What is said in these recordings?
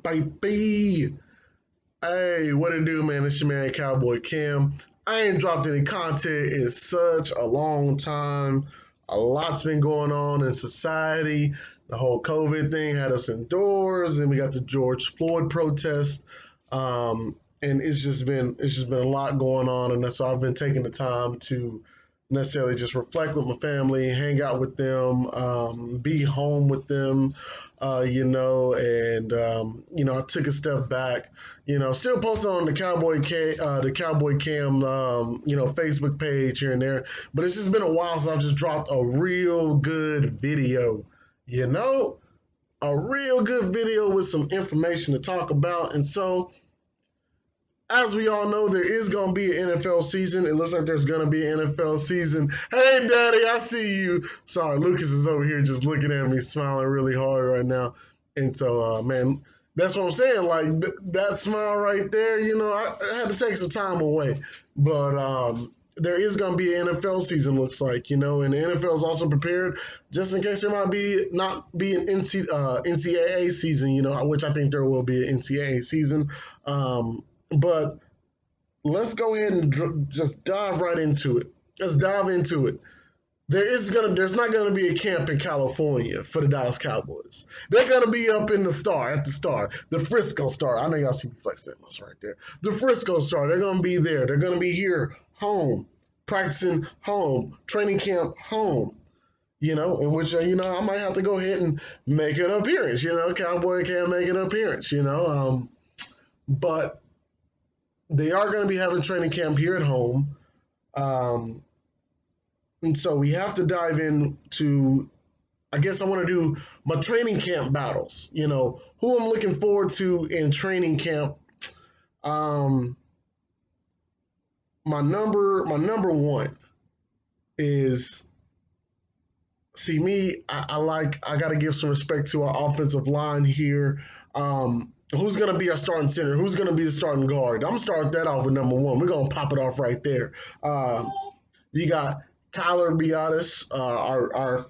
Baby. Hey, what it do, man? It's your man, Cowboy Cam. I ain't dropped any content in such a long time. A lot's been going on in society. The whole COVID thing had us indoors, and we got the George Floyd protest. And it's just been a lot going on, and that's why I've been taking the time to necessarily just reflect with my family, hang out with them, be home with them, I took a step back, still posting on the Cowboy Cam, Facebook page here and there, but it's just been a while since I've just dropped a real good video, you know, a real good video with some information to talk about, and so as we all know, there is going to be an NFL season. It looks like there's going to be an NFL season. Hey, Daddy, I see you. Sorry, Lucas is over here just looking at me, smiling really hard right now. And so, man, that's what I'm saying. Like, that smile right there, I had to take some time away. But there is going to be an NFL season, looks like, and the NFL is also prepared just in case there might not be an NCAA season, which I think there will be an NCAA season. But let's go ahead and just dive right into it. Let's dive into it. There's not gonna be a camp in California for the Dallas Cowboys. They're gonna be up in the Frisco Star. I know y'all see me flexing that muscle right there. The Frisco Star. They're gonna be there. They're gonna be here, home, practicing home, training camp home. In which I might have to go ahead and make an appearance. Cowboy can't make an appearance. But they are going to be having training camp here at home. And so we have to dive into, I guess I want to do my training camp battles, who I'm looking forward to in training camp. My number one is, see me, I got to give some respect to our offensive line here. Who's going to be our starting center? Who's going to be the starting guard? I'm going to start that off with number one. We're going to pop it off right there. You got Tyler Biadasz, our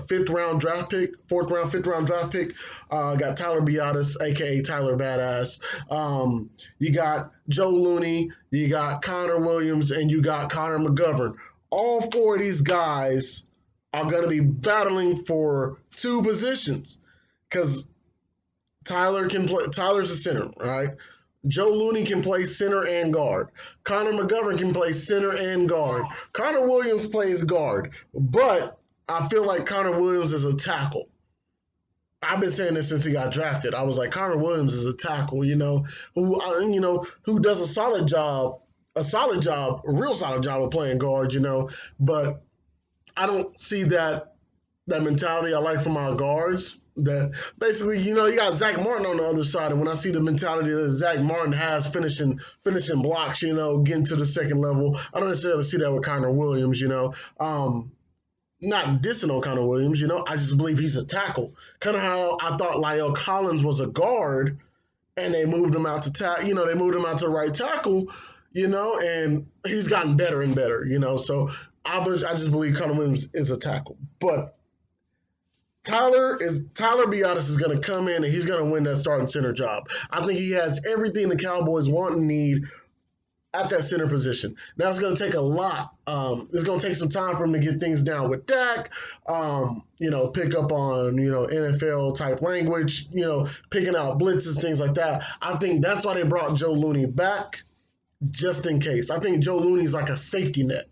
fifth round, fifth round draft pick. Got Tyler Biadasz, a.k.a. Tyler Badass. You got Joe Looney. You got Connor Williams, and you got Connor McGovern. All four of these guys are going to be battling for two positions because Tyler's a center, right? Joe Looney can play center and guard. Connor McGovern can play center and guard. Connor Williams plays guard, but I feel like Connor Williams is a tackle. I've been saying this since he got drafted. I was like, Connor Williams is a tackle, who does a real solid job of playing guard, but I don't see that mentality I like from our guards. That basically, you got Zach Martin on the other side, and when I see the mentality that Zach Martin has finishing blocks, getting to the second level, I don't necessarily see that with Connor Williams, not dissing on Connor Williams, I just believe he's a tackle. Kind of how I thought La'el Collins was a guard, and they moved him out to they moved him out to right tackle, and he's gotten better and better, so I just believe Connor Williams is a tackle, but Tyler Biadasz is going to come in and he's going to win that starting center job. I think he has everything the Cowboys want and need at that center position. Now it's going to take a lot. It's going to take some time for him to get things down with Dak, pick up on, NFL type language, picking out blitzes, things like that. I think that's why they brought Joe Looney back, just in case. I think Joe Looney's like a safety net.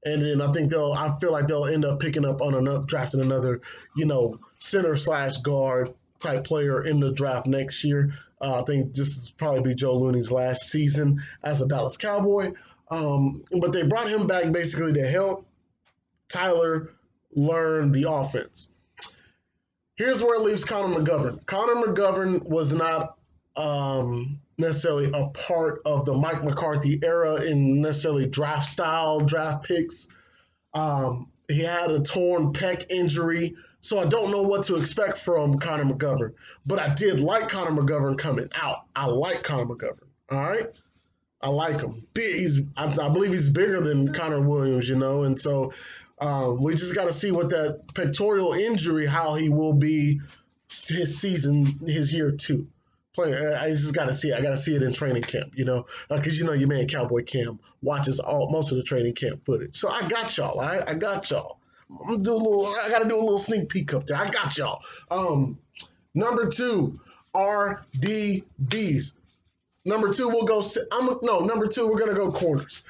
And then I feel like they'll end up picking up on drafting another, center/guard type player in the draft next year. I think this is probably be Joe Looney's last season as a Dallas Cowboy. But they brought him back basically to help Tyler learn the offense. Here's where it leaves Connor McGovern. Connor McGovern was not necessarily a part of the Mike McCarthy era in necessarily draft picks. He had a torn pec injury, so I don't know what to expect from Connor McGovern. But I did like Connor McGovern coming out. I like Connor McGovern. All right, I like him. I believe he's bigger than Connor Williams, and so we just got to see what that pectoral injury, how he will be his year two. Playing, I just got to see it. I got to see it in training camp, because your man Cowboy Cam watches most of the training camp footage. So I got y'all. All right, I got y'all. I got to do a little sneak peek up there. I got y'all. Number two, RDBs. Number two, we'll go. Number two, we're gonna go corners.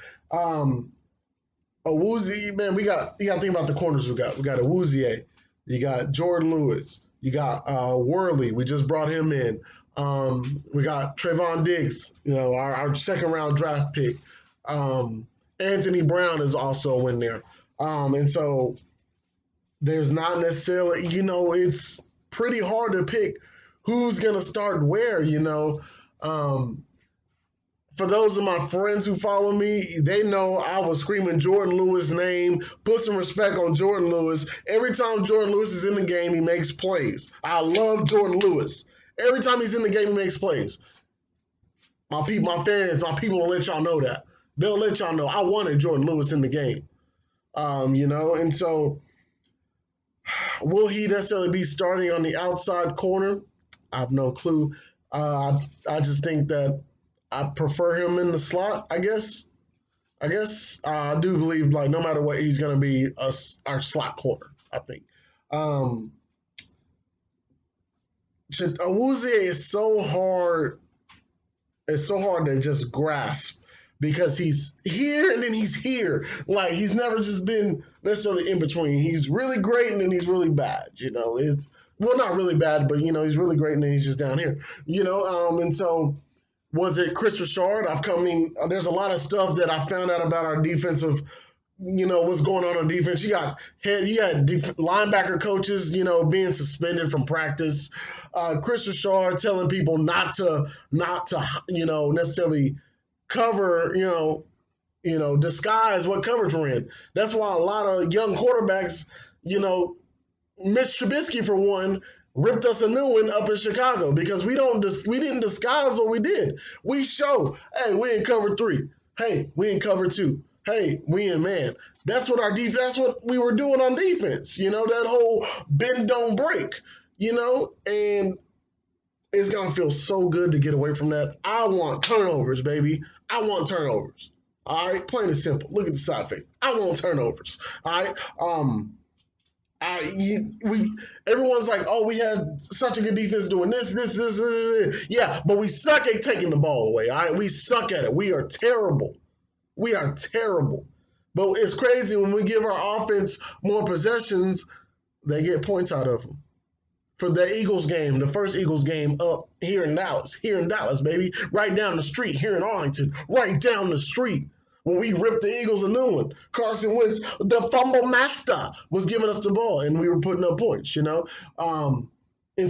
Awuzie, man, you got to think about the corners we got. We got Awuzie, you got Jordan Lewis, you got Worley. We just brought him in. We got Trayvon Diggs, our second round draft pick. Anthony Brown is also in there. And so there's not necessarily, it's pretty hard to pick who's going to start where, For those of my friends who follow me, they know I was screaming Jordan Lewis' name, put some respect on Jordan Lewis. Every time Jordan Lewis is in the game, he makes plays. I love Jordan Lewis. Every time he's in the game, he makes plays. My fans, my people will let y'all know that. They'll let y'all know I wanted Jordan Lewis in the game. And so will he necessarily be starting on the outside corner? I have no clue. I just think that I prefer him in the slot, I guess. I do believe, no matter what, he's going to be our slot corner, I think. Awuzie is so hard. It's so hard to just grasp because he's here and then he's here. He's never just been necessarily in between. He's really great and then he's really bad. It's not really bad, but he's really great and then he's just down here. And so. Was it Chris Richard? There's a lot of stuff that I found out about our defensive, what's going on defense. You had linebacker coaches, being suspended from practice. Chris Richard telling people not to necessarily cover, disguise what coverage we're in. That's why a lot of young quarterbacks, Mitch Trubisky for one, ripped us a new one up in Chicago because we didn't disguise what we did. We show, hey, we in cover 3. Hey, we in cover 2. Hey, we in man. That's what that's what we were doing on defense. That whole bend don't break. And it's gonna feel so good to get away from that. I want turnovers, baby. I want turnovers. All right, plain and simple. Look at the side face. I want turnovers. All right. Everyone's like, oh, we had such a good defense doing this. Yeah, but we suck at taking the ball away. All right, we suck at it. We are terrible. But it's crazy when we give our offense more possessions, they get points out of them. For the Eagles game, the first Eagles game up here in Dallas, baby, right down the street here in Arlington, right down the street. When we ripped the Eagles a new one, Carson Wentz, the fumble master, was giving us the ball, and we were putting up points, And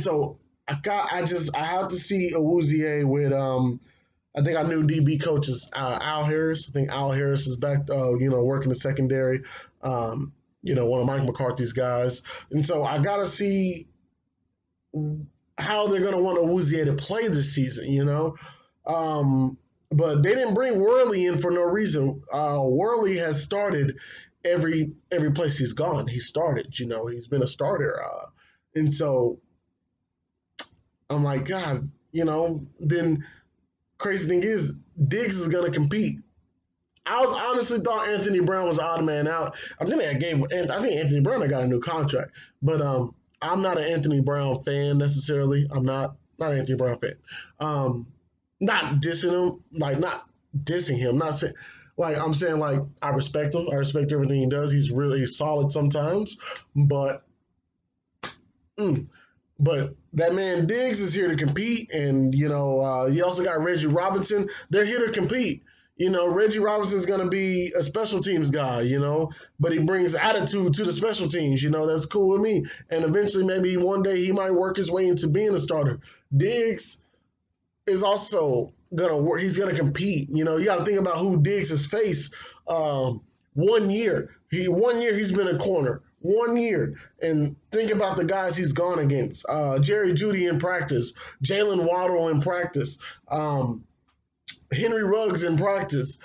so I have to see Awuzie with I think our new DB coach is Al Harris. I think Al Harris is back, working the secondary. One of Mike McCarthy's guys, and so I gotta see how they're gonna want Awuzie to play this season, But they didn't bring Worley in for no reason. Worley has started every place he's gone. He started, he's been a starter. And so I'm like, God, then crazy thing is Diggs is going to compete. I honestly thought Anthony Brown was odd man out. I think Anthony Brown got a new contract. But I'm not an Anthony Brown fan necessarily. I'm not an Anthony Brown fan. Not dissing him, not dissing him. Not saying, I'm saying, I respect him. I respect everything he does. He's really solid sometimes, but that man Diggs is here to compete, and you also got Reggie Robinson. They're here to compete. Reggie Robinson's going to be a special teams guy, but he brings attitude to the special teams. That's cool with me. And eventually, maybe one day he might work his way into being a starter. Diggs is also gonna work. He's gonna compete. You got to think about who Diggs has faced. 1 year, he's been a corner. 1 year, and think about the guys he's gone against. Jerry Jeudy in practice, Jalen Waddle in practice, Henry Ruggs in practice.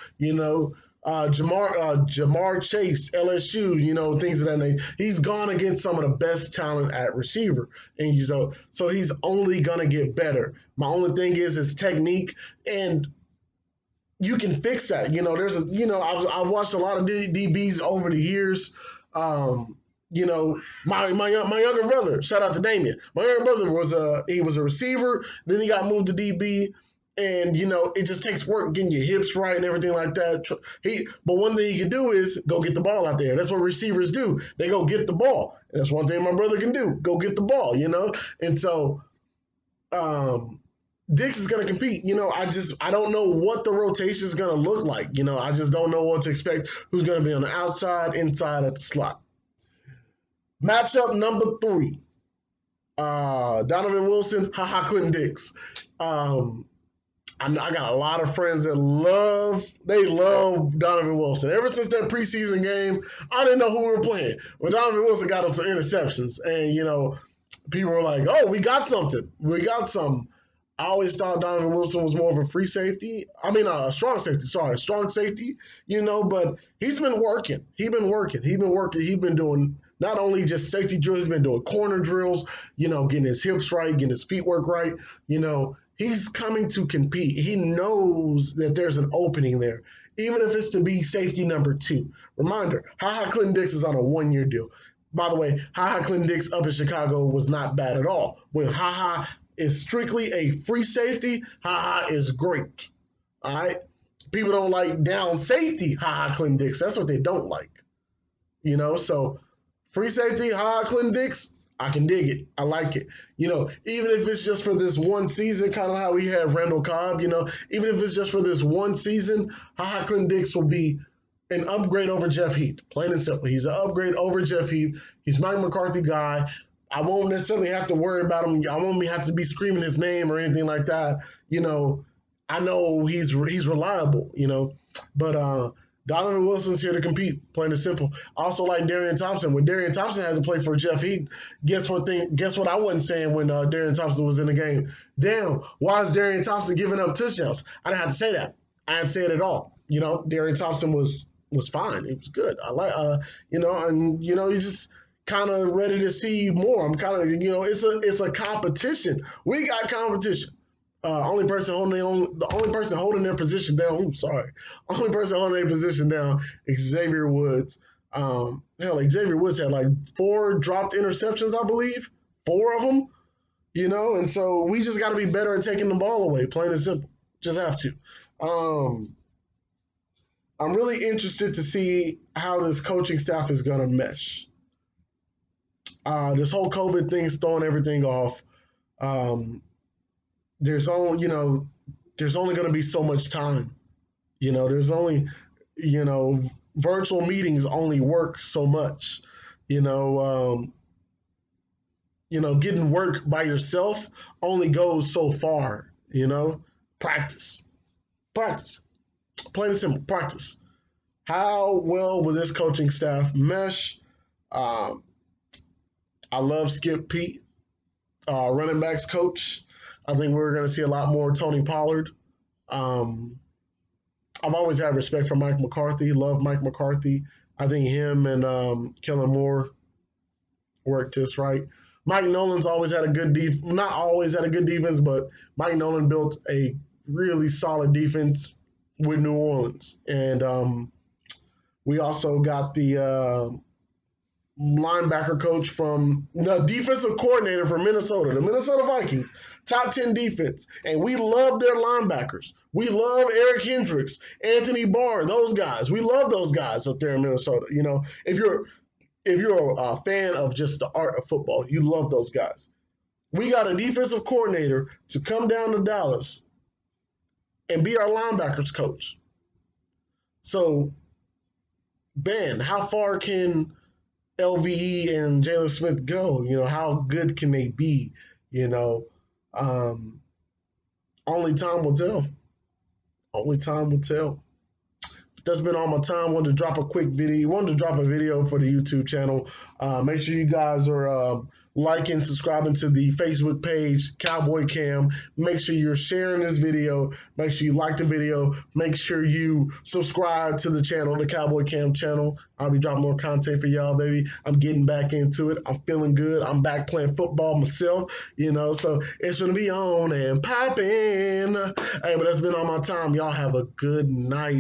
Jamar Chase, LSU, things of that nature. He's gone against some of the best talent at receiver. And so he's only going to get better. My only thing is technique, and you can fix that. I've watched a lot of DBs over the years. Um, my younger brother, shout out to Damien. My younger brother was a receiver. Then he got moved to DB, and it just takes work getting your hips right and everything like that. But one thing he can do is go get the ball out there. That's what receivers do. They go get the ball. And that's one thing my brother can do. Go get the ball. And so. Dix is going to compete. I don't know what the rotation is going to look like. I just don't know what to expect. Who's going to be on the outside, inside, at the slot. Matchup number 3. Donovan Wilson, Clinton Dix. I got a lot of friends that love Donovan Wilson. Ever since that preseason game, I didn't know who we were playing. But Donovan Wilson got us some interceptions. And, people were like, oh, we got something. We got some. I always thought Donovan Wilson was more of a free safety. I mean, a strong safety. Sorry, strong safety. But he's been working. He's been doing not only just safety drills. He's been doing corner drills. Getting his hips right, getting his feet work right. He's coming to compete. He knows that there's an opening there, even if it's to be safety number 2. Reminder: Clinton Dix is on a 1-year deal. By the way, Clinton Dix up in Chicago was not bad at all. When is strictly a free safety, is great. All right? People don't like down safety, Clinton Dix. That's what they don't like. So free safety, Clinton Dix, I can dig it. I like it. Even if it's just for this one season, kind of how we have Randall Cobb, even if it's just for this one season, Clinton Dix will be an upgrade over Jeff Heath. Plain and simple. He's an upgrade over Jeff Heath. He's Mike McCarthy guy. I won't necessarily have to worry about him. I won't have to be screaming his name or anything like that. I know he's reliable, But Donovan Wilson's here to compete, plain and simple. I also like Darian Thompson. When Darian Thompson had to play for Jeff Heath, guess what I wasn't saying when Darian Thompson was in the game? Damn, why is Darian Thompson giving up touchdowns? I didn't have to say that. I didn't say it at all. Darian Thompson was fine. It was good. I like, you just kind of ready to see more. I'm kind of, it's a competition. We got competition. The only person holding their position down. Only person holding their position down is Xavier Woods. Xavier Woods had like 4 dropped interceptions, I believe, 4 of them. And so we just got to be better at taking the ball away. Plain and simple. Just have to. I'm really interested to see how this coaching staff is going to mesh. This whole COVID thing is throwing everything off. There's only going to be so much time. There's only, virtual meetings only work so much. Getting work by yourself only goes so far. Practice. Plain and simple, practice. How well will this coaching staff mesh? I love Skip Pete, running backs coach. I think we're going to see a lot more Tony Pollard. I've always had respect for Mike McCarthy. Love Mike McCarthy. I think him and Kellen Moore worked just right. Mike Nolan's always had a good defense. Not always had a good defense, but Mike Nolan built a really solid defense with New Orleans. And we also got the linebacker coach from the defensive coordinator for Minnesota, the Minnesota Vikings, top 10 defense. And we love their linebackers. We love Eric Hendricks, Anthony Barr, those guys. We love those guys up there in Minnesota. If you're a fan of just the art of football, you love those guys. We got a defensive coordinator to come down to Dallas and be our linebackers coach. So, Ben, how far can LVE and Jalen Smith go? How good can they be? Only time will tell. Only time will tell. That's been all my time. Wanted to drop a quick video. Wanted to drop a video for the YouTube channel. Make sure you guys are liking, subscribing to the Facebook page, Cowboy Cam. Make sure you're sharing this video. Make sure you like the video. Make sure you subscribe to the channel, the Cowboy Cam channel. I'll be dropping more content for y'all, baby. I'm getting back into it. I'm feeling good. I'm back playing football myself, so it's going to be on and popping. Hey, but that's been all my time. Y'all have a good night.